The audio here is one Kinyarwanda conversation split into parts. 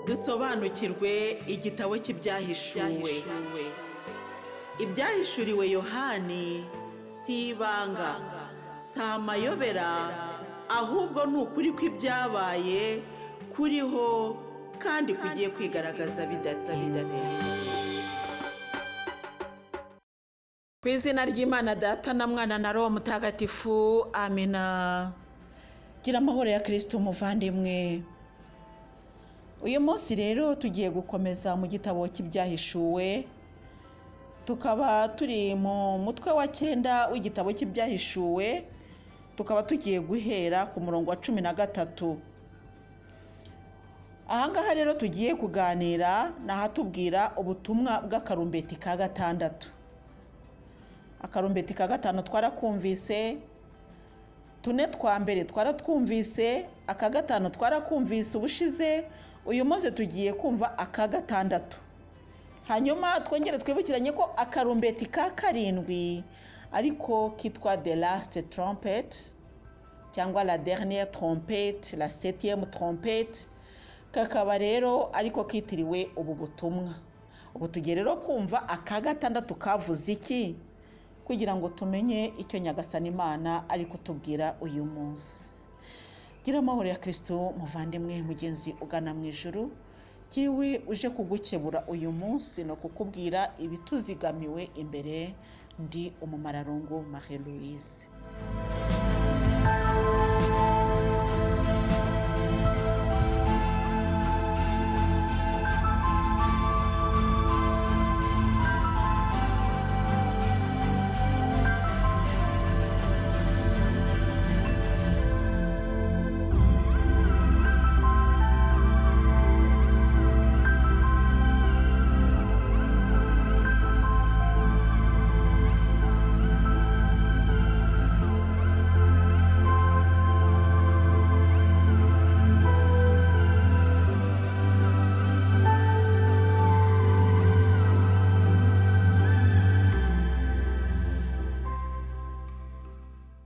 dusobanukirwe igitabo cy'ibyahishuwe. Ibyahishuriwe Yohani si ibanga, si amayobera, ahubwo ni ukuri kw'ibyabaye kuriho kandi kugiye kwigaragaza bidatinze. Ku izina ry'Imana Data na Mwana na Roho Mutagatifu, amina. Gira amahoro ya Kristo umuvandimwe. Uyu munsi rero tugiye gukomeza mu gitabo cy'ibyahishuwe, tukaba turi mu mutwe wa 9 w'igitabo cy'ibyahishuwe, tukaba tugiye guhera ku murongo wa 13. Ahangaha rero tugiye kuganira nahatubwira ubutumwa bw'akarumbeti ka gatandatu. Akarumbeti ka gatanu twarakumvise, tune twa mbere twaratwumvise, aka gatanu twarakumvise ubushize, uyu munsi tugiye kumva aka gatandatu. Hanyuma twongere twibukiranye ko akarumbeti ka 7 ariko kitwa the last trumpet cyangwa la dernière trompette, la 7e trompette, kakaba rero ariko kitiriwe ubu butumwa. Ubu tugiye rero kumva aka gatandatu kavuze iki, kugira ngo tumenye icyo Nyagasani Imana ari kutubwira uyu munsi. Gira amahoro ya Kristo muvandimwe mugenzi ugana mu ijuru, kiwe uje kugukebura uyu munsi no kukubwira ibituzigamiwe imbere. Ndi umumararungu Marie Louise.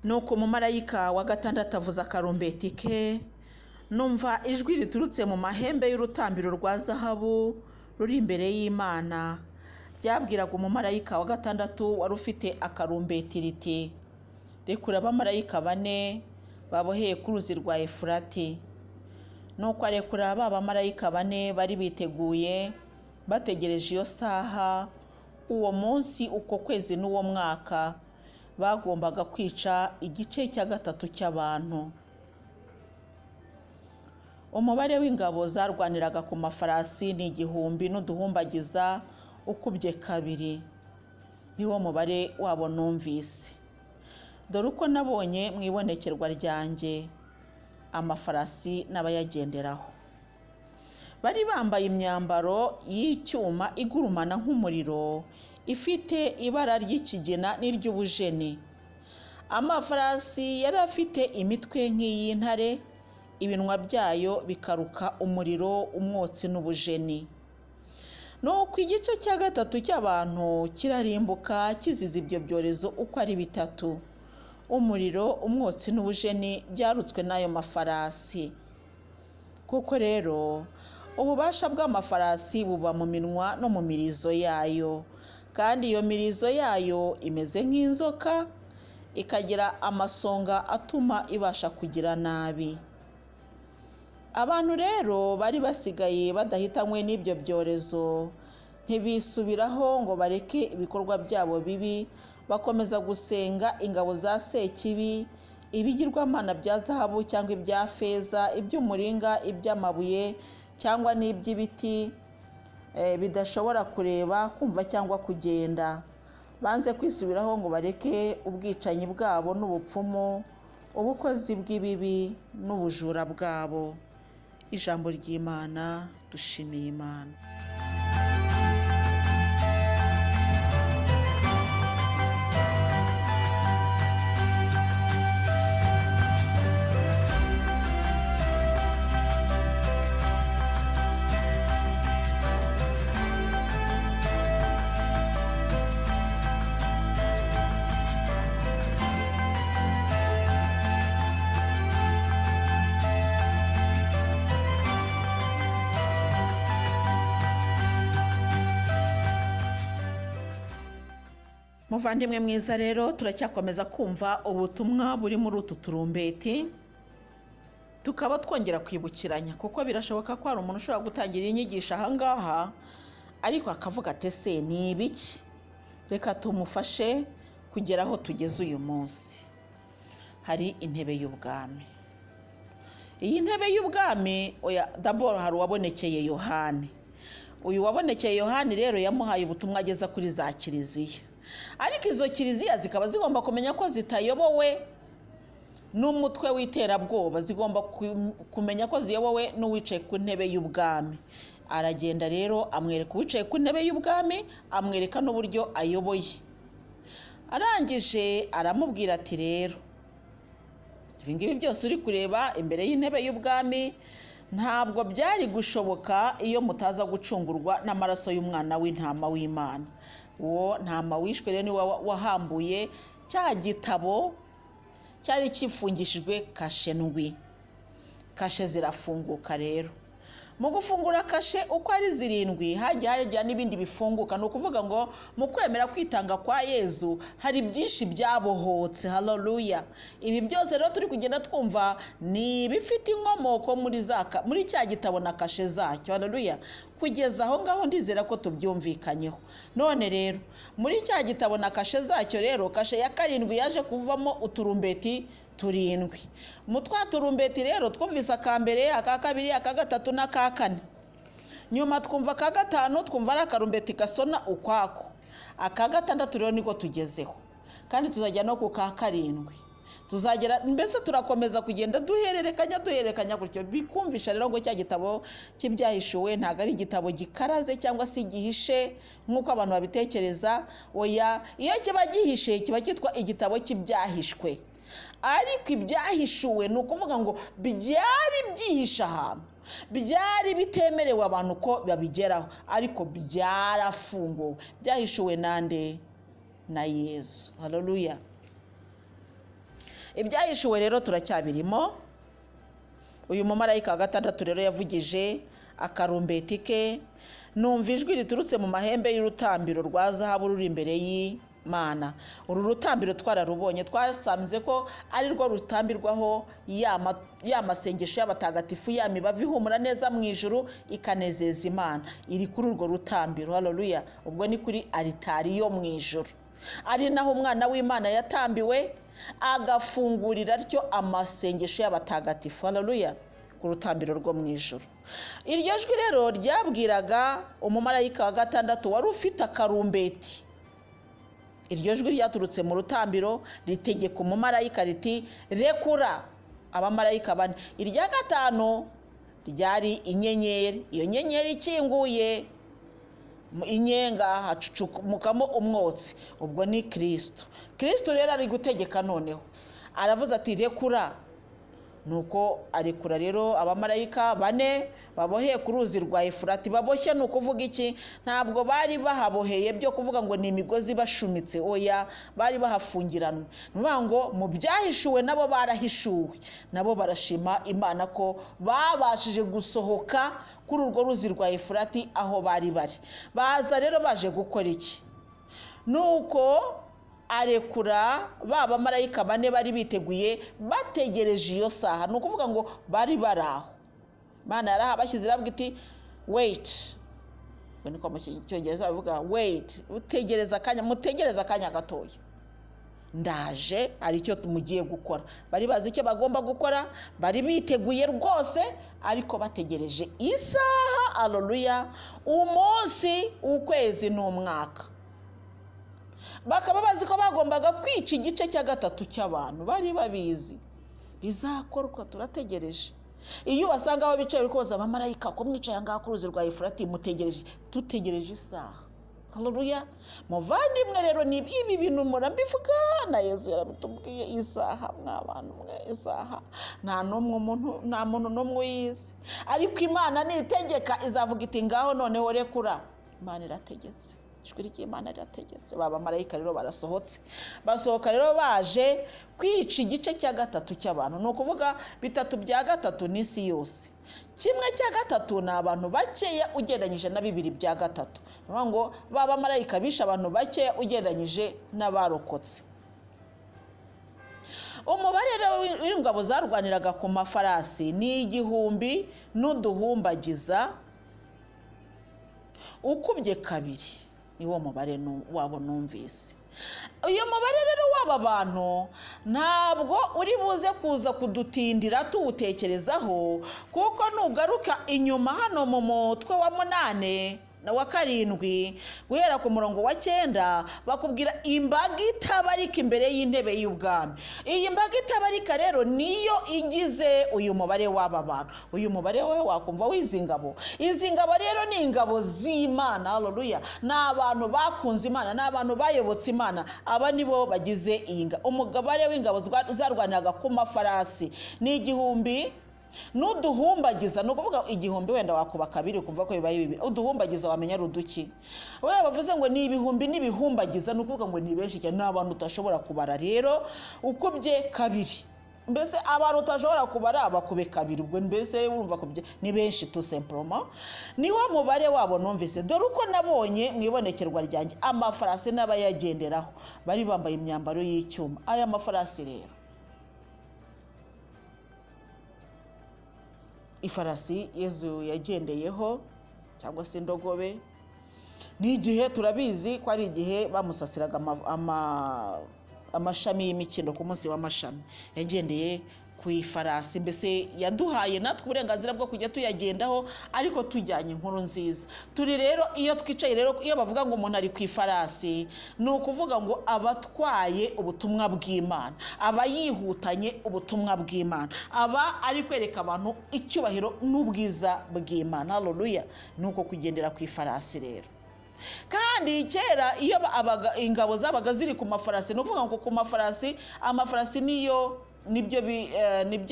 Nuko umumarayika wa gatandatu avuza akarumbeti ke, numva ijwi riturutse mu mahembe y'urutambiro rwa zahabu ruri imbere y'Imana. Ryabwiraga umumarayika wa gatandatu wari ufite akarumbeti riti, rekura abamarayika 4 baboheye ku ruzi rwa Efurati. Nuko arekura ba bamarayika 4 bari biteguye bategereje iyo saha, uwo munsi, uko kwezi n'uwo mwaka, bagombaga kwica igice cya 3 cy'abantu. Umubare w'ingabo zarwaniraga ku mafarasi ni 1000 n'uduhumbagiza ukubye 2. Niwo mubare wabo numvise. Dore uko nabonye mu ibonekerwa ryanjye amafarasi n'abayagenderaho. Bari bambaye imyambaro y'icyuma igurumana nk'umuriro, ifite ibara ry'ikigina n'iry'ubujeni. Amafarasi yari afite imitwe nk'iy'intare, ibinwa byayo bikaruka umuriro, umwotsi n'ubujeni. Nuko igice cya 3 cy'abantu kirarimbuka kizize ibyo byorezo uko ari 3. Umuriro, umwotsi n'ubujeni byarutswe n'ayo mafarasi. Kuko rero ububasha bw'amafarasi buba mu minwa no mu mirizo yayo, kandi iyo mirizo yayo imeze nk'inzoka, ikagira amasonga atuma ibasha kugira nabi. Abantu rero bari basigaye badahitanywe n'ibyo byorezo ntibisubiraho ngo bareke ibikorwa byabo bibi, bakomeza gusenga ingabo za Sekibi, ibigirwamana bya zahabu cyangwa ibya feza, iby'umuringa, iby'amabuye cyangwa n'iby'ibiti bidashobora kureba, kumva cyangwa kugenda. Banze kwisubiraho ngo bareke ubwicanyi bwabo n'ubupfumu, ubukozi bw'ibibi n'ubujura bwabo. Ijambo ry'Imana, dushimiye Imana. Muvandimwe mwiza rero turacyakomeza kumva ubutumwa buri muri utu turumbeti, tukaba twongera kwibukiranya kuko birashoboka ko hari umuntu ushobora gutangira inyigisho ahangaha ariko akavuga ati ese ni ibiki? Reka tumufashe kugera aho tugeze uyu munsi. Hari intebe y'ubwami. Iyi ntebe y'ubwami d'abord hari uwabonekeye Yohani. Uyu wabonekeye Yohani rero yamuhaye ubutumwa ageza kuri za kiliziya, ariko izo kiliziya zikaba zigomba kumenya ko zitayobowe n'umutwe w'iterabwoba, zigomba kumenya ko ziyobowe n'uwicaye ku ntebe y'ubwami. Aragenda rero amwereka uwicaye ku ntebe y'ubwami, amwereka n'uburyo ayoboye. Arangije aramubwira ati rero ibingibi byose uri kureba imbere y'intebe y'ubwami ntabwo byari gushoboka iyo mutaza gucungurwa n'amaraso y'umwana w'intama w'Imana. Uwo ntama wishwe rero niwe wahambuye cya gitabo cyari kifungishijwe kashe ndwi. Kashe zirafunguka rero. Mu gufungura kashe uko ari 7 hajya n'ibindi bifunguka. Ni ukuvuga ngo mu kwemera kwitanga kwa Yezu hari byinshi byabohotse. Haleluya. Ibi byose rero turi kugenda twumva ni bifite inkomoko muri cya gitabo na kashe zacyo. Haleluya. Kugeza aho ngaho ndizera ko tubyumvikanyeho. None rero muri cya gitabo na kashe zacyo rero, kashe ya 7 yaje kuvamo uturumbeti 7. Mu twaturumbeti rero twumvise akambere, aka kabiri, aka gatatu n'aka kane. Nyuma twumva aka gatanu, twumva ari akarumbeti gasona ukwako. Aka gatandatu rero niko tugezeho, kandi tuzajya no ku ka 7. Tuzagera mbese turakomeza kugenda duhererekanya gutyo. Bikumvisha rero ngo cya gitabo cy'ibyahishuwe ntago ari igitabo gikaraze cyangwa se gihishe nk'uko abantu babitekereza. Oya, iyo kiba gihishe kiba cyitwa igitabo cy'ibyahishwe. Ariko ibyahishuwe ni ukuvuga ngo byari byihisha ahantu, byari bitemerewe abantu ko babigeraho, ariko byarafunguwe. Byahishuwe nande? Na Yesu. Haleluya. Ibyahishuwe rero turacyabirimo. Uyu mumarayika wa gatandatu rero yavugije akarumbeti ke, numva ijwi riturutse mu mahembe y'urutambiro rwa zahabu ruri imbere y'Imana. Uru rutambiro twararubonye, twasanze ko ari rwo rutambirwaho ya masengesho y'abatagatifu, ya mibavu ihumura neza mu ijuru ikanezeza Imana, iri kuri urwo rutambiro. Haleluya. Ubwo ni kuri alitari yo mu ijuru, ari naho umwana w'Imana yatambiwe agafungurira ryo amasengesho y'abatagatifu. Haleluya. Ku rutambiro rwo mu ijuru. Iryo jwi rero ryabwiraga umumarayika wa gatandatu wari ufite akarumbeti. Iryo jwi ryaturutse mu rutambiro ritegeka umumarayika riti rekura abamarayika 4. Irya 5 ryari inyenyeri. Iyo nyenyeri ikinguye inyenga hacucumukamo umwotsi, ubwo ni Kristo. Kristo rero ari gutegeka noneho. Aravuze ati rekura. Nuko arekura rero abamarayika 4 baboheye ku ruzi rwa Efurati. Baboshye ni ukuvuga iki? Ntabwo bari bahaboheye byo kuvuga ngo ni imigozi bashumitse. Oya, bari bahafungiranwe. Nuvuga ngo mu byahishuwe nabo barahishuwe, nabo barashima Imana ko babashije gusohoka kuri urwo ruzi rwa Efurati aho bari bari. Baza rero baje gukora iki? Nuko arekura baba marayika 4 bari biteguye bategereje iyo saha. Ni ukuvuga ngo bari baraho. Imana yarahabashyize irabwira iti wait. Bone ko mu Cyongereza bavuga wait, utegereza akanya, mutegereza akanya gatoya, ndaje ari cyo tumugiye gukora. Bari bazi icyo bagomba gukora, bari biteguye rwose, ariko bategereje isaha. Haleluya. Umunsi, ukwezi n'umwaka. Bakaba bazi ko bagombaga kwica igice cya 3 cy'abantu. Bari babizi bizakorwa. Turategereje. Iyo basanga aho bicaye rikoza abamarayika ko mwicaye ngaha ku ruzi rwa Efurati, mutegereje. Tutegereje isaha. Haleluya. Muvandimwe rero ni ibi bintu murambivuga na Yesu yarabitubwiye. Isaha mw'abantu mwe, isaha nta muntu n'umwe uyizi, ariko Imana nitegeka izavuga iti ngaho noneho rekura. Imana irategetse. Ijwi ry'Imana rirategetse. Baba marayika rero barasohotse. Basohoka rero baje kwica igice cya 3 cy'abantu. Ni ukuvuga 3 bya 3 n'isi yose. kimwe cya gatatu ni abantu bakeya ugereranyije na 2/3. Ni ngo baba marayika bishe abantu bakeya ugereranyije n'abarokotse. Umubare w'ingabo zarwaniraga ku mafarasi ni 1,000 n'uduhumbagiza ukubye 2. Niwo mubare wabo numvise. Uyu mubare rero w'aba bantu ntabwo uri buze kuza kudutindira tuwutekerezaho, kuko nugaruka inyuma hano mu mutwe wa 8 na wa 7 guhera ku murongo wa 9 bakubwira imbaga itabarika imbere y'intebe y'ubwami. Iyi mbaga itabarika rero niyo igize uyu mubare w'aba bantu. Uyu mubare we wakumva w'izingabo. Izi ngabo rero ni ingabo z'Imana. Haleluya. N'abantu bakunze Imana, n'abantu bayobotse Imana. Aba nibo bagize iyi ngabo. Umugabane w'ingabo zarwaniraga ku mafarasi ni 1,000 n'uduhumbagiza. No kuvuga 1,000 wenda wakuba 2 kumva ko bibaye 2. Uduhumbagiza wamenya ruduki. Wewe bavuze ngo ni 1,000 n'ibihumbagiza, no kuvuga ngo ni benshi cyane, n'abantu utashobora kubara. Rero ukubye 2. Mbese abantu utashobora kubara bakube 2. Ubwo mbese urumva ko ni benshi tout simplement. Niwo mubare wabo numvise. Dore uko nabonye mwibonekerwa ryanjye amafarasi n'abayagenderaho bari bambaye imyambaro y'icyuma. Aya mafarasi rero, ifarasi Yezu yagendeyeho cyangwa se indogobe, ni igihe turabizi ko ari igihe bamusasiraga amashami y'imikindo ku munsi w'amashami. Yagendeye ku ifarasi, mbese yaduhaye natwe uburenganzira bwo kujya tuyagendaho, ariko tujyanye inkuru nziza. Turi rero iyo twicaye rero, iyo bavuga ngo umuntu ari ku ifarasi, ni ukuvuga ngo abatwaye ubutumwa bw'Imana, aba yihutanye ubutumwa bw'Imana, aba ari kwereka abantu icyubahiro n'ubwiza bw'Imana. Haleluya. Nuko kugendera ku ifarasi rero. Kandi kera iyo ingabo zabaga ziri ku mafarasi, no kuvuga ngo ku mafarasi, amafarasi nibyo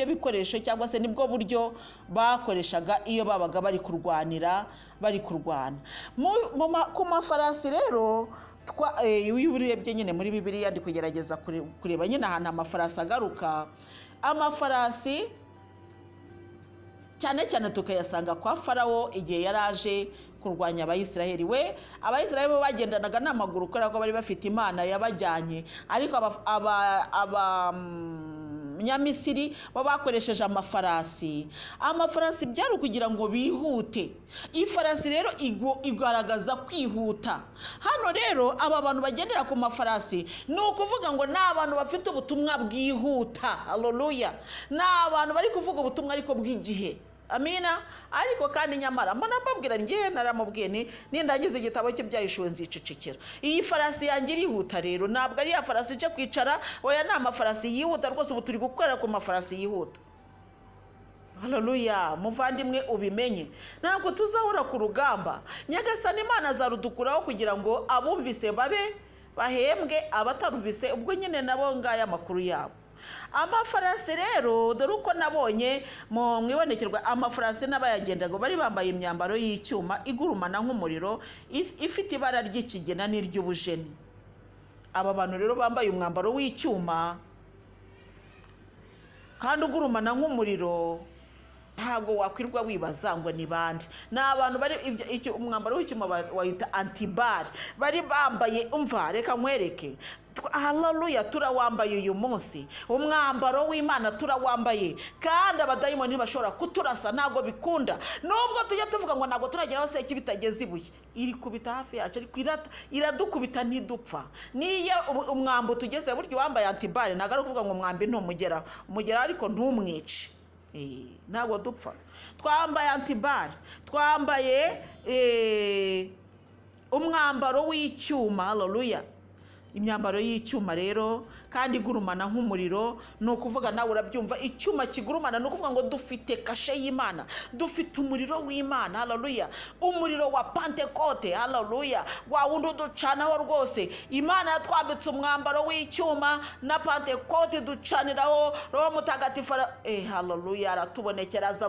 bikoresho cyangwa se nibwo buryo bakoreshaga iyo babaga bari kurwana. Ku mafarasi rero iyo urebye nyine muri Bibiliya, ndi kugerageza kureba nyine ahantu amafarasi agaruka. Amafarasi cyane cyane tukayasanga kwa Farawo igihe yaraje kurwanya Abayisiraheli. Abayisiraheli bo bagendanaga n'amaguru kubera ko bari bafite Imana yabajyanye, ariko Nyamisiri bo bakoresheje amafarasi. Amafarasi byari kugira ngo bihute. Ifarasi rero igaragaza kwihuta. Hano rero aba bantu bagendera ku mafarasi, ni ukuvuga ngo ni abantu bafite ubutumwa bwihuta. Haleluya. Ni abantu bari kuvuga ubutumwa ariko bw'igihe. Amina. Ariko kandi nyamara mbona mbabwira ngiye naramubwiye nindagize igitabo cye byayishuwe nzicicikira. Iyi farasi yangira irihuta rero, ntabwo ari ya farasi cyo kwicara, oya ni amafarasi yihuta rwose. Ubu turi gukorera ku mafarasi yihuta. Haleluya. Muvandimwe ubimenye, ntabwo tuzahura ku rugamba. Nyagasani Imana azarudukuraho kugira ngo abumvise babe bahembwe, abatarumvise ubwo nyine nabo ngaya makuru yabo. Amafarasi rero dore uko nabonye mwibonekerwa amafarasi n'abayagendaga bari bambaye imyambaro y'icyuma igurumana nk'umuriro, ifite ibara ry'ikigena n'iry'ubujeni. Aba bantu rero bambaye umwambaro w'icyuma kandi ugurumana nk'umuriro, ntago wakwirwa wibaza ngo ni bande. Ni abantu bari umwambaro w'icyuma wahita antibari, bari bambaye. Umva reka nkwereke. Haleluya. Turawambaye uyu munsi umwambaro w'Imana, turawambaye, kandi abadayimoni ntibashobora kuturasa, ntago bikunda. Nubwo tujya tuvuga ngo ntago turageraho se kibitageze ibuye, iri kubita hafi yacu, ariko iradukubita ntidupfa. Niyo umwambo tugeze buryo wambaye antibari, ntago ari kuvuga ngo umwambi ntumugeraho, umugeraho ariko ntumwice. Ntabwo dupfa. Twambaye antibari, twambaye umwambaro w'icyuma. Haleluya. Imyambaro y'icyuma rero kandi igurumana nk'umuriro, ni ukuvuga nawe urabyumva. Icyuma kigurumana ni ukuvuga ngo dufite kashe y'Imana, dufite umuriro w'Imana. Haleluya. Umuriro wa Pentekote. Haleluya. Wa wundi uducanaho rwose. Imana yatwambitse umwambaro w'icyuma na Pentekote ducaniraho Roho Mutagatifu. Haleluya. Aratubonekera aza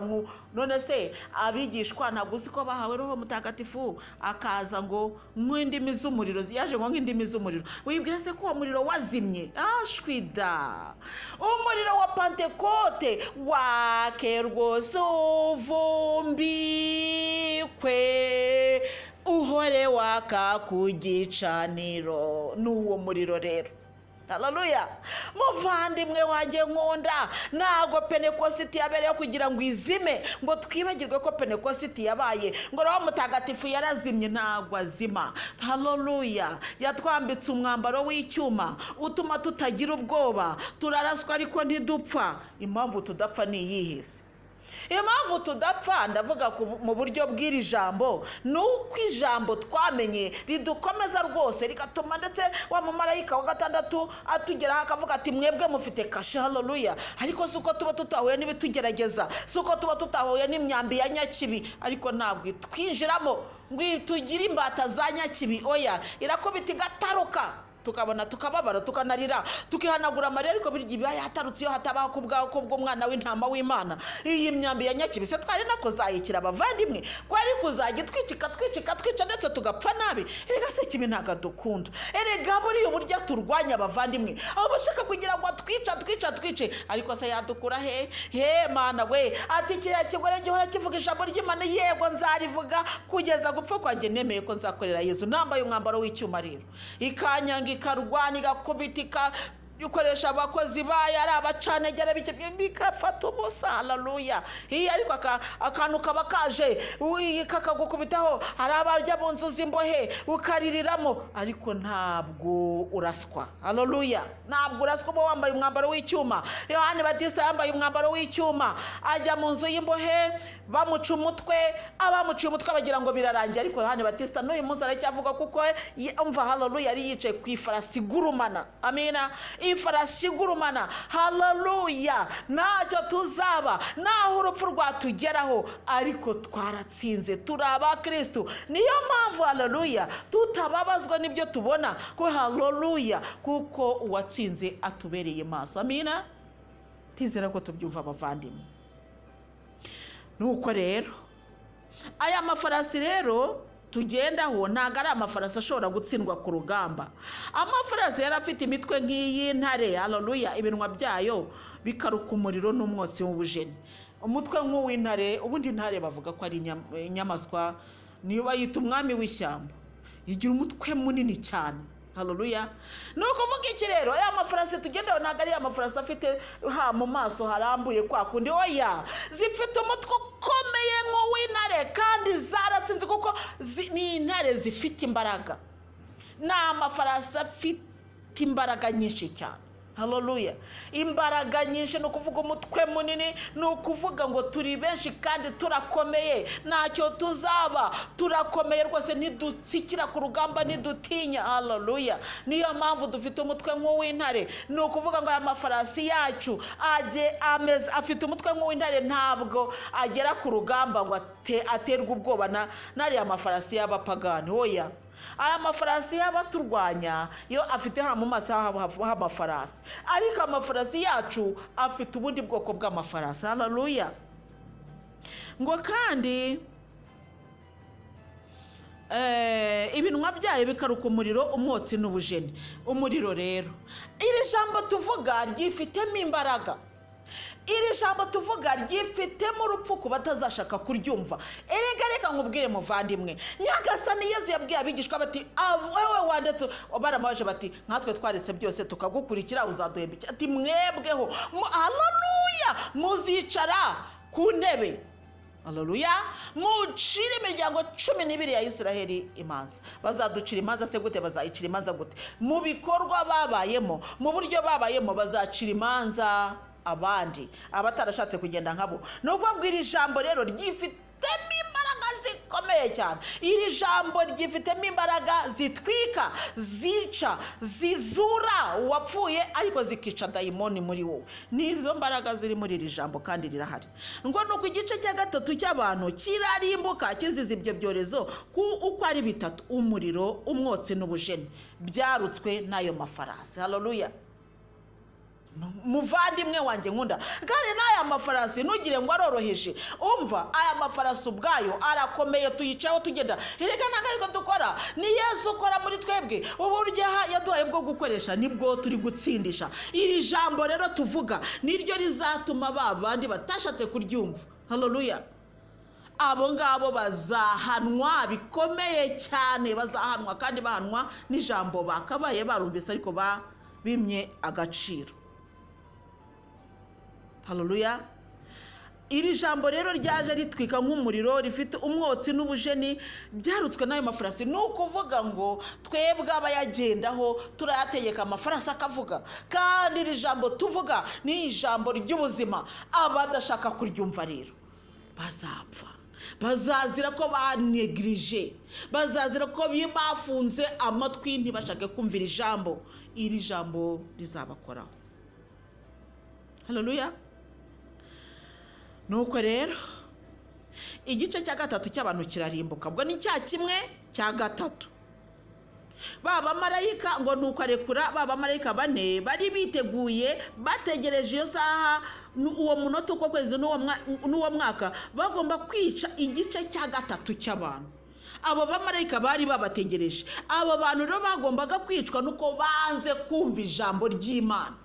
none se abigishwa ntabwo uzi ko bahawe Roho Mutagatifu akaza ngo nk'indimi z'umuriro, yaje ngo nk'indimi z'umuriro. wibwira se ko uwo muriro wazimye? Ashwida, umuriro wa Pentekote wake rwose uvumbikwe uhore waka ku gicaniro. N'uwo muriro rero. Haleluya. Muvandimwe wanjye nkunda, ntabwo Pentekositi yabereyeho kugira ngo izime, ngo twibagirwe ko Pentekositi yabaye, ngo Roho Mutagatifu yarazimye. Ntabwo azima. Haleluya. Yatwambitse umwambaro w'icyuma utuma tutagira ubwoba, turaraswa ariko ntidupfa. Impamvu tudapfa ni iyihise? Impamvu tudapfa ndavuga mu buryo bw'iri jambo, nuko ijambo twamenye ridukomeza rwose, rigatuma ndetse wa mumarayika wa gatandatu atugeraho akavuga ati mwebwe mufite kashe. Haleluya. Ariko suko tuba tutahuye n'ibitugerageza, suko tuba tutahuye n'imyambi ya nyakibi, ariko ntabwo twinjiramo ngo tugire imbata za nyakibi. Oya, irakubita igataruka, tukabona tukababara, tukanarira, tukihanagura amarira, ariko birya iba yatarutse iyo hatabaho kubw'umwana w'intama w'Imana. Iyi myambi ya nyakibi se twari nako zayikira abavandimwe, kwari kuzajya twica ndetse tugapfa nabi. Erega se kibi ntago dukunda. Erega buriya uburyo turwanya abavandimwe, abo bashaka kugira ngo twice, ariko se yadukura he Mana we? Ati kiriya kigore gihora kivuga ijambo ry'Imana, yego nzarivuga kugeza gupfa kwanjye, nemeye ko nzakorera Yesu. Nambaye umwambaro w'icyuma rero, ikanyanga ikarwanya, igakubitika, ukoresha abakozi bayo ari abacanegera bikafata ubusa. Haleluya. Ariko akantu kaba kaje kakagukubitaho, hari abarya mu nzu z'imbohe ukaririramo, ariko ntabwo uraswa. Haleluya. Ntabwo uraswa uba wambaye umwambaro w'icyuma. Yohani Batista yambaye umwambaro w'icyuma, ajya mu nzu y'imbohe, bamuca umutwe, abamuciye umutwe bagira ngo birarangiye, ariko Yohani Batista n'uyu munsi aracyavuga, kuko umva, haleluya, yari yicaye ku ifarasi igurumana. Amina. Ifarasi igurumana. Haleluya. Ntacyo tuzaba, naho urupfu rwatugeraho, ariko twaratsinze, turi abakristo. Niyo mpamvu haleluya tutababazwa n'ibyo tubona, ko haleluya, kuko uwatsinze atubereye maso. Amina. Tizera ko tubyumva abavandimwe. Nuko rero aya mafarasi rero tugendaho ntago ari amafarasi ashobora gutsindwa ku rugamba. Amafarasi yari afite imitwe nk'iy'intare. Haleluya. Ibinwa byayo bikaruka umuriro n'umwotsi w'ubujeni. Umutwe nk'uw'intare, ubundi intare bavuga ko ari inyamaswa, niyo bayita umwami w'ishyamba, igira umutwe munini cyane. Haleluya. Ni ukuvuga iki rero? Aya mafarasi tugendaho ntago ari amafarasi afite mu maso harambuye kwa kundi. Oya, zifite umutwe ukomeye nk'uw'intare, kandi zaratsinze, kuko ni intare zifite imbaraga. Ni amafarasi afite imbaraga nyinshi cyane. Haleluya. Imbaraga nyinshi, ni ukuvuga umutwe munini, ni ukuvuga ngo turi benshi kandi turakomeye, ntacyo tuzaba, turakomeye rwose, ntidutsikira ku rugamba, ntidutinya. Haleluya. Niyo mpamvu dufite umutwe nk'uw'intare. Ni ukuvuga ngo aya mafarasi yacu afite umutwe nk'uw'intare, ntabwo agera ku rugamba ngo aterwe ubwoba n'ariya mafarasi y'abapagani. Oya, aya mafarasi y'abaturwanya yo afite mu maso h'amafarasi, ariko amafarasi yacu afite ubundi bwoko bw'amafarasi. Haleluya. Ngo kandi ibinwa byayo bikaruka umuriro, umwotsi n'ubujeni. Umuriro rero, iri jambo tuvuga ryifitemo imbaraga. Iri jambo tuvuga ryifitemo urupfu ku batazashaka kuryumva. Reka nkubwire muvandimwe, Nyagasani Yesu yabwiye abigishwa bati, wewe wandetse, baramubaje bati, nkatwe twaretse byose tukagukurikira, uzaduhemba iki? Ati mwebweho, haleluya, muzicara ku ntebe. Haleluya. Mucire imiryango 12 ya Isiraheli imanza. Bazaducira imanza se gute? Bazayicira imanza gute? Mu bikorwa babayemo, mu buryo babayemo, bazacira imanza abandi abatarashatse kugenda nkabo. Nubwo ngo iri jambo rero ryifitemo imbaraga zikomeye cyane. Iri jambo ryifitemo imbaraga zitwika, zica, zizura uwapfuye, ariko zikica dayimoni muri wowe. Nizo mbaraga ziri muri iri jambo kandi rirahari. Ngo nuko igice cya 3 cy'abantu kirarimbuka kizize ibyo byorezo uko ari bitatu: umuriro, umwotsi n'ubujeni, byarutswe n'ayo mafarasi. Haleluya. muvandimwe wanjye nkunda. Kandi n'aya mafarasi ntugire ngo aroroheje, umva aya mafarasi ubwayo arakomeye, tuyicayeho tugenda. Erega ntabwo ariko dukora, ni Yesu ukora muri twebwe. Uburyo yaduhaye bwo gukoresha nibwo turi gutsindisha. Iri jambo rero tuvuga niryo rizatuma ba bandi batashatse kuryumva, haleluya, abo ngabo bazahanwa bikomeye cyane, bazahanwa kandi bahanwa n'ijambo bakabaye barumvise ariko bimye agaciro. Haleluya. Iri jambo rero ryaje ritwika nk'umuriro, rifite umwotsi n'ubujeni, byarutswe n'ayo mafarasi. Ni ukuvuga ngo twebwe abayagendaho turayategeka amafarasi akavuga. Kandi iri jambo tuvuga ni ijambo ry'ubuzima. Abadashaka kuryumva rero bazapfa, bazazira ko banegirije, bazazira ko bafunze amatwi ntibashake kumvira ijambo. Iri jambo rizabakoraho. Haleluya. Nuko rero igice cya gatatu cy'abantu kirarimbuka. Ubwo ni cya kimwe cya gatatu. Baba marayika ngo nuko arekura baba marayika 4 bari biteguye bategereje iyo saha, uwo munota uko kwezi n'uwo mwaka bagomba kwica igice cya gatatu cy'abantu. Abo bamarayika bari babategereje. Abo bantu rero bagombaga kwicwa nuko banze kumva ijambo ry'Imana.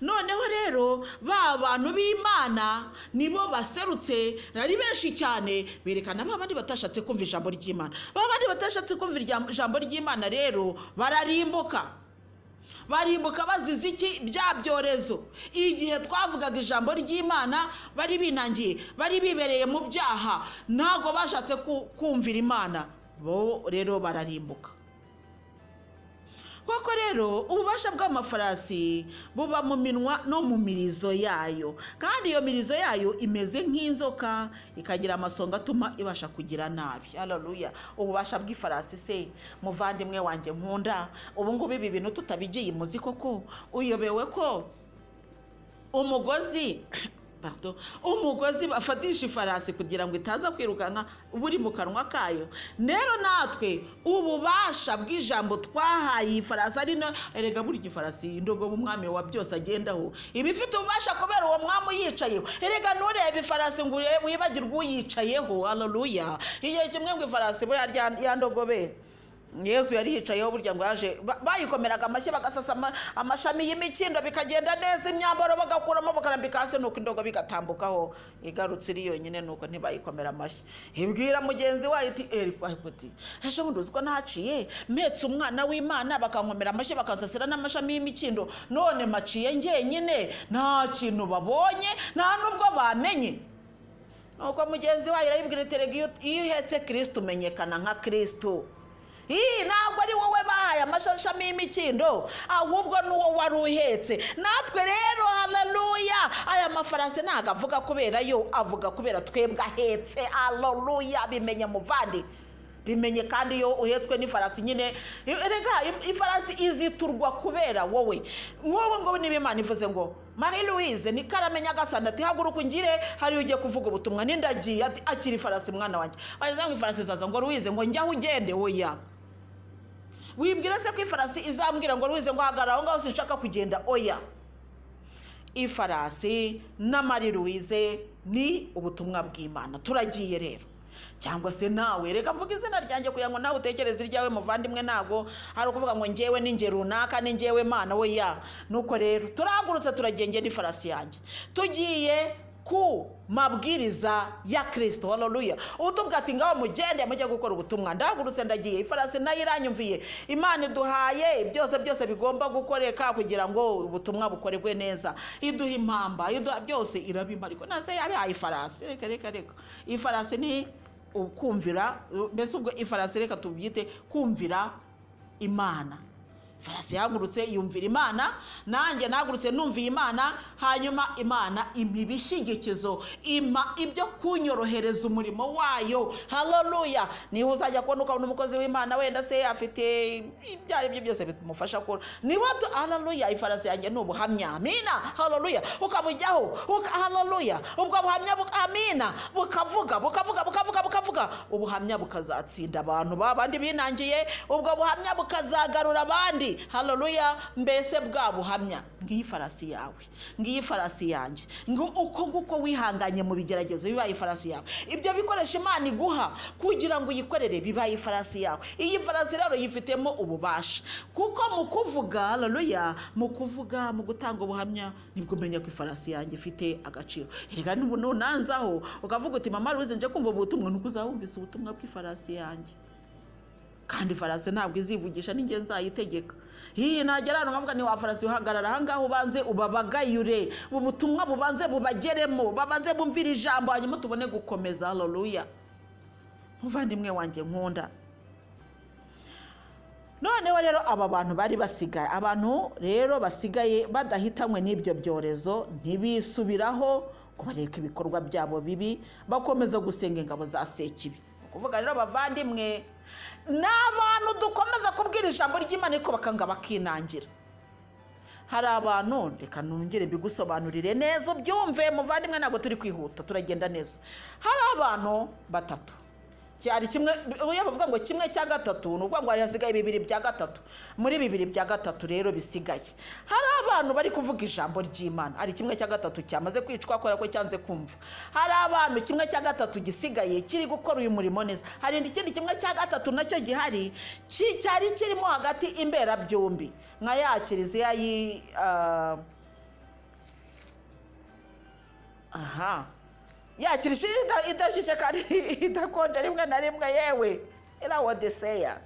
Noneho rero ba bantu b'Imana nibo baserutse, ari benshi cyane, berekana babandi batashatse kumva ijambo ry'Imana. Babandi batashatse kumva ijambo ry'Imana rero bararimbuka. Barimbuka bazize iki? Bya byorezo. Igihe twavugaga ijambo ry'Imana bari binangiye, bari bibereye mu byaha, ntago bashatse kumvira Imana, bo rero bararimbuka. Koko rero ububasha bw'amafarasi buba mu minwa no mu mirizo yayo, kandi iyo mirizo yayo imeze nk'inzoka, ikagira amasonga atuma ibasha kugira nabi. Haleluya. Ububasha bw'ifarasi se muvandimwe wanjye nkunda, ubu ngubu ibi bintu tutabigiye muzi koko uyobewe ko umugozi bafatisha ifarasi kugira ngo itaza kwirukanka buri mu kanwa kayo. Rero natwe ububasha bw'ijambo twahaye ifarasi ari no, erega buri gifarasi indogo umwami wa byose agendaho, ibifite ububasha kubera uwo mwami yicayeho. Erega nurebe ifarasi ngo wibagirwe uyicayeho. Haleluya. Igihe kimwe ngo ifarasi buri ya ndogobe Yesu yari yicayeho, burya ngo yaje bayikomeraga amashyi bagasasa amashami y'imikindo bikagenda neza, imyambaro bagakuramo bakarambika hasi, nuko indogo bigatambukaho igarutse iri yonyine, nuko ntibayikomera amashyi. Ibwira mugenzi wayo iti ati ejo bundi uziko naciye mpetse umwana w'Imana bakankomera amashyi bakasasira n'amashami y'imikindo, none maciye ngenyine nta kintu babonye nta nubwo bamenye. Nuko mugenzi wayo arayibwira iti iyo uhetse Kristo umenyekana nka Kristo. Ntabwo ari wowe bahaye amashami y'imikindo, ahubwo n'uwo wari uhetse. Natwe rero haleluya, aya mafarasi ntabwo avuga kubera yo, avuga kubera twebwe ahetse. Haleluya. Bimenye muvandi, bimenye. Kandi iyo uhetswe n'ifarasi nyine, erega ifarasi iziturwa kubera wowe. Nk'ubu ngo niba Imana ivuze ngo Marie Louise ni karamenya agasanda ati haguruka ungire hari ugiye kuvuga ubutumwa, nindagiye ati akiri ifarasi mwana wanjye. Baza ngo ifarasi zaza ngo Louise ngo njya ugende. Oya, wibwira se ko ifarasi izambwira ngo Louise ngo hagarara aho ngaho sinshaka kugenda? Oya. Ifarasi na Marie Louise ni ubutumwa bw'Imana. Turagiye rero. Cyangwa se nawe reka mvuga izina ryanjye kugira ngo nawe utekereze iryawe muvandimwe, ntago hari ukuvuga ngo ngewe ninge runaka ni ngewe Mana. Oya. Nuko rero turahagurutse turagenge n'ifarasi yanjye tugiye ku mabwiriza ya Kristo. Haleluya. Utubwa ati ngaho mugende mujye gukora ubutumwa. Ndahagurutse ndagiye. Ifarasi nayo iranyumviye. Imana iduhaye byose bigomba gukoreka kugira ngo ubutumwa bukorerwe neza. Iduha impamba, iduha byose irabimpa, ariko nase yabihaye ifarasi. Reka ifarasi ni ukumvira, mbese ubwo ifarasi reka tubyite kumvira Imana. Farasi yagurutse yumvira Imana, nanjye nagurutse numviye Imana, hanyuma Imana imibishigikizo, ibyo kunyorohereza umurimo wayo. Haleluya. Niho uzajya kubona ukabona umukozi w'Imana wenda se afite ibyari byo byose bitumufasha ko niba. Haleluya. Ifarasi yanjye n'ubuhamya. Amina. Haleluya. Ukabujyaho. Haleluya. Ubwo buhamya amina bukavuga ubuhamya bukazatsinda abantu babandi binangiye, ubwo buhamya bukazagarura abandi. Haleluya. Mbese bwa buhamya ngiyi farasi yawe, ngiyi farasi yanjye, ngo uko nguko wihanganye mu bigeragezo bibaye farasi yawe. Ibyo bikoresha Imana iguha kugira ngo uyikorere bibaye farasi yawe. Iyi farasi rero yifitemo ububasha, kuko mu kuvuga, haleluya, mu kuvuga, mu gutanga ubuhamya nibwo umenya ko ifarasi yanjye ifite agaciro. Erega nunanzaho ukavuga uti mama Louise nje kumva ubutumwa, nuko uzawumvise ubutumwa bw'ifarasi yanjye. Kandi farasi ntabwo izivugisha, ninjye nzayitegeka. Nagera hano nkavuga ni wa farasi uhagarara ahangaha ubanze ubabagayure, ubutumwa bubanze bubageremo, babanze bumvira ijambo, hanyuma tubone gukomeza. Haleluya muvandimwe wanjye nkunda. Noneho rero aba bantu bari basigaye, abantu rero basigaye badahitanywe n'ibyo byorezo ntibisubiraho ngo bareke ibikorwa byabo bibi, bakomeza gusenga ingabo za Sekibi. Kuvuga rero bavandimwe, n'abantu dukomeza kubwira ijambo ry'Imana ariko bakanga bakinangira. Hari abantu, reka nongere bigusobanurire neza ubyumve muvandimwe, ntabwo turi kwihuta, turagenda neza. Hari abantu batatu, cyari kimwe, iyo bavuga ngo kimwe cya gatatu, ni ukuvuga ngo hari hasigaye 2/3. Muri 2/3 rero bisigaye, hari abantu bari kuvuga ijambo ry'Imana, hari 1/3 cyamaze kwicwa kubera ko cyanze kumva. Hari abantu 1/3 gisigaye kiri gukora uyu murimo neza. Hari ikindi 1/3 nacyo gihari cyari kirimo hagati imbera byombi, nka ya kiliziya yakirishije idashyushye kandi idakonje rimwe na rimwe, yewe irawodeseya.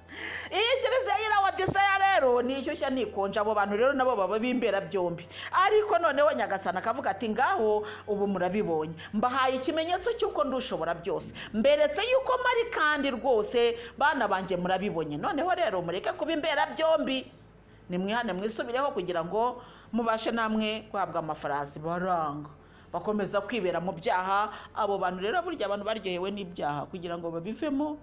Iyi kiliziya irawodeseya rero ni ishyushya nikonje. Abo bantu rero nabo baba bimbera byombi. Ariko noneho Nyagasana akavuga ati ngaho ubu murabibonye, mbahaye ikimenyetso cy'uko ndushobora byose, mberetse yuko mari kandi rwose bana banjye murabibonye. Noneho rero mureke kuba imbera byombi, nimwihane mwisubireho kugira ngo mubashe namwe guhabwa amafarasi. Baranga bakomeza kwibera mu byaha. Abo bantu rero burya abantu baryohewe n'ibyaha kugira ngo babivemo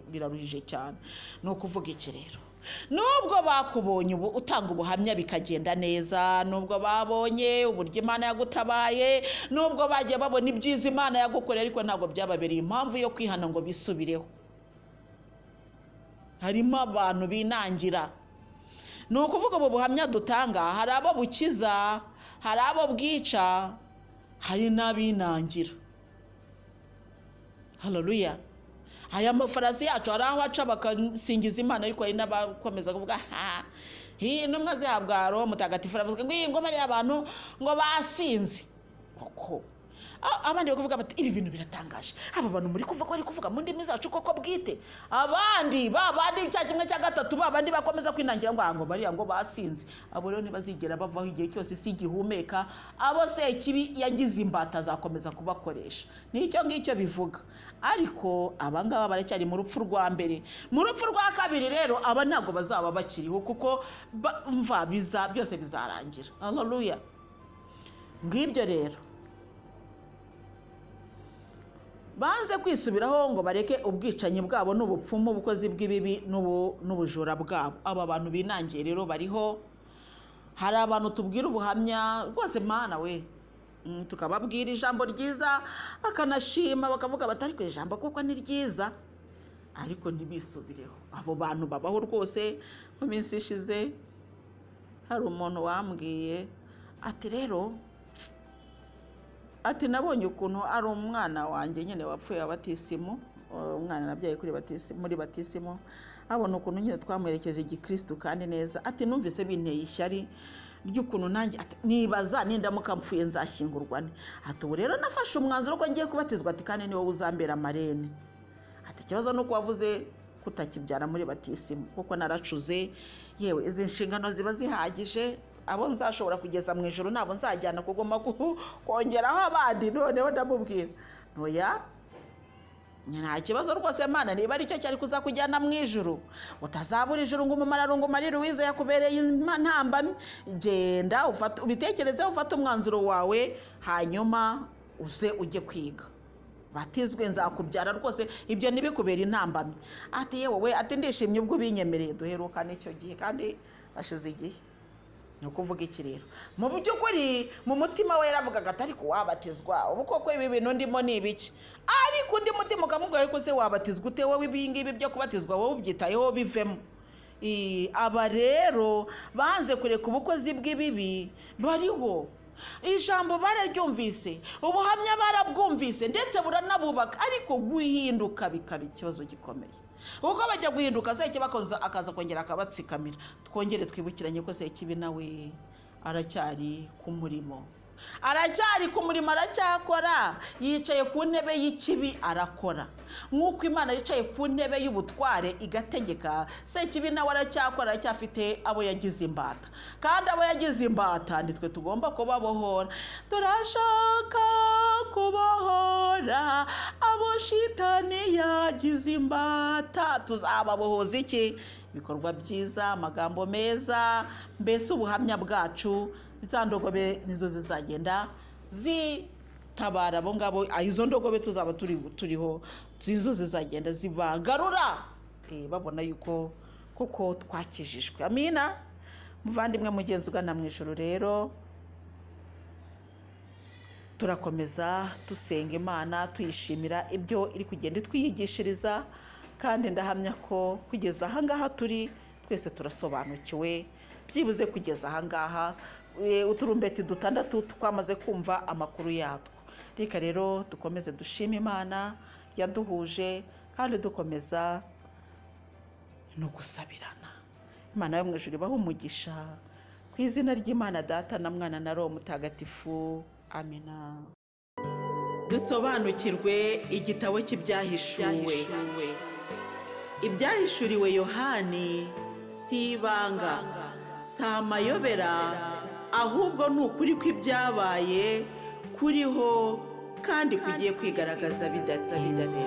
biraruhije cyane. Ni ukuvuga iki rero, nubwo bakubonye ubu utanga ubuhamya bikagenda neza, nubwo babonye uburyo Imana yagutabaye, nubwo bagiye babona ibyiza Imana yagukoreye, ariko ntabwo byababereye impamvu yo kwihana ngo bisubireho. Harimo abantu binangira. Ni ukuvuga ubu buhamya dutanga, hari abo bukiza, hari abo bwica, hari n'abinangira. Haleluya. Aya mafarasi yacu hari aho aca bakasingiza Imana, ariko hari n'abakomeza kuvuga intumwa zihabwa Roho Mutagatifu, aravuga ngo bariya abantu ngo basinze. Koko abandi bakavuga bati ibi bintu biratangaje, aba bantu muri kuvuga bari kuvuga mu ndimi zacu koko bwite. Abandi babandi cya 1/3 babandi bakomeza kwinangira ngo bariya ngo basinze. Abo rero ntibazigera bavaho igihe cyose isi gihumeka. Abo Sekibi yagize imbata zakomeza kubakoresha. Nicyo ngicyo bivuga. Ariko abangaba baracyari mu rupfu rwa mbere. Mu rupfu rwa kabiri rero aba ntago bazaba bakiriho, kuko mva byose bizarangira. Haleluya. Ngibyo rero banze kwisubiraho ngo bareke ubwicanyi bwabo n'ubupfumu, ubukozi bw'ibibi n'ubujura bwabo. Aba bantu binangiye rero bariho. Hari abantu tubwira ubuhamya rwose Mana we, tukababwira ijambo ryiza bakanashima, bakavuga batari ku ijambo kuko ni ryiza, ariko ntibisubireho. Abo bantu babaho rwose. Mu minsi ishize hari umuntu wambwiye ati rero, ati nabonye ukuntu ari umwana wanjye nyine wapfuye abatisimu, umwana nabyaye muri batisimu, abona ukuntu nyine twamuherekeje igikristo kandi neza. Ati numvise binteye ishyari ry'ukuntu nanjye nibaza nindamuka mpfuye nzashyingurwa ne. Ati ubu rero nafashe umwanzuro ko ngiye kubatizwa. Ati kandi ni wowe uzambera marene. Ati ikibazo nuko wavuze kutakibyara muri batisimu, kuko naracuze, yewe izi nshingano ziba zihagije, abo nzashobora kugeza mu ijuru nabo nzajyana kugoma kongeraho abandi. Noneho ndamubwira ntoya, nta kibazo rwose Mana, niba ari cyo cyari kuzakujyana mu ijuru, utazabura ijuru ngo umumararungu Marie Louise yakubereye ntambamye. Genda ubitekerezeho, ufate umwanzuro wawe, hanyuma uze ujye kwiga, batizwe, nzakubyara rwose, ibyo ntibikubera intambamye. Ati yewe we, ati ndishimye ubwo binyemereye. Duheruka n'icyo gihe kandi ashize igihe. Ni ukuvuga iki rero, mu by'ukuri mu mutima we yaravugaga ati ariko wabatizwa ubu koko ibi bintu ndimo ni ibiki? Ariko undi mutima ukamubwira ko se wabatizwa ute wowe, ibi ngibi byo kubatizwa wowe ubyitayeho bivemo. aba rero banze kureka ubukozi bw'ibibi bariho. Ijambo bararyumvise, ubuhamya barabwumvise ndetse buranabubaka, ariko guhinduka bikaba ikibazo gikomeye. Uko bajya guhinduka Sekibi akaza kongera akabatsikamira. Twongere twibukiranye ko Sekibi nawe aracyari ku murimo, aracyakora, yicaye ku ntebe y'ikibi arakora. Nk'uko Imana yicaye ku ntebe y'ubutware igategeka, Sekibi nawe aracyakora, aracyafite abo yagize imbata, kandi abo yagize imbata nitwe tugomba kubabohora. Turashaka kubohora abo shitani yagize imbata. Tuzababohoza iki? Ibikorwa byiza, amagambo meza, mbese ubuhamya bwacu. Iza ndogobe nizo zizagenda zitabara abo ngabo. Izo ndogobe tuzaba turiho, zizo zizagenda zibagarura, babona yuko kuko twakijijwe. Amina. Muvandimwe mugenzi ugana mu ijuru, rero turakomeza dusenga Imana, tuyishimira ibyo iri kugenda twiyigishiriza, kandi ndahamya ko kugeza ahangaha turi twese turasobanukiwe, byibuze kugeza ahangaha. Uturumbeti dutandatu twamaze kumva amakuru yatwo. Reka rero dukomeze dushima Imana yaduhuje, kandi dukomeza no gusabirana. Imana yo mu ijuru ibahe umugisha, ku izina ry'Imana Data na Mwana na Roho Mutagatifu. Amina. Dusobanukirwe igitabo cy'ibyahishuwe. Ibyahishuriwe Yohani si ibanga, si amayobera, ahubwo ni ukuri kw'ibyabaye kuriho kandi kugiye kwigaragaza bidatinze.